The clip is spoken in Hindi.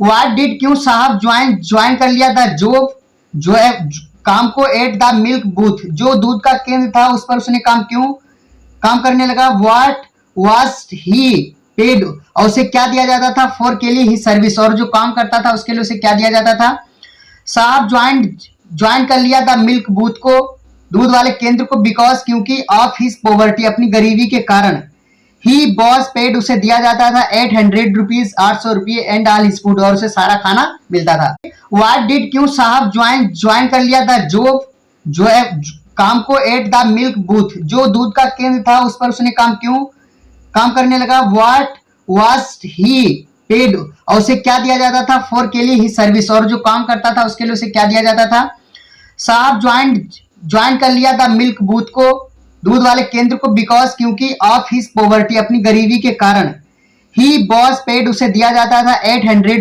व्हाट डिड, क्यों साहब ज्वाइन ज्वाइन कर लिया था जॉब, जो है काम को, एट द मिल्क बूथ, जो दूध का केंद्र था उस पर उसने काम करने लगा। व्हाट वाज ही पेड, और उसे क्या दिया जाता था, फॉर के लिए ही सर्विस, और जो काम करता था उसके लिए उसे क्या दिया जाता था। साहब ज्वाइन ज्वाइन कर लिया था मिल्क बूथ को, दूध वाले केंद्र को, बिकॉज क्योंकि ऑफ हिज पॉवर्टी, अपनी गरीबी के कारण, ही बॉस पेड, उसे दिया जाता था 800 रुपीज, 800 रुपये, एंड ऑल हिज फूड, और उसे सारा खाना मिलता था। व्हाट डिड, क्यों साहब ज्वाइन ज्वाइन कर लिया था जॉब, जो है काम को, एट द मिल्क बूथ, जो दूध का केंद्र था उस पर उसने काम करने लगा। व्हाट वाज ही पेड, और उसे क्या दिया जाता था, फॉर के लिए ही सर्विस, और जो काम करता था उसके लिए उसे क्या दिया जाता था। साहब ज्वाइन ज्वाइन कर लिया था मिल्क बूथ को, दूध वाले केंद्र को, बिकॉज क्योंकि ऑफ हिज पॉवर्टी, अपनी गरीबी के कारण, ही बॉस पेड, उसे दिया जाता था 800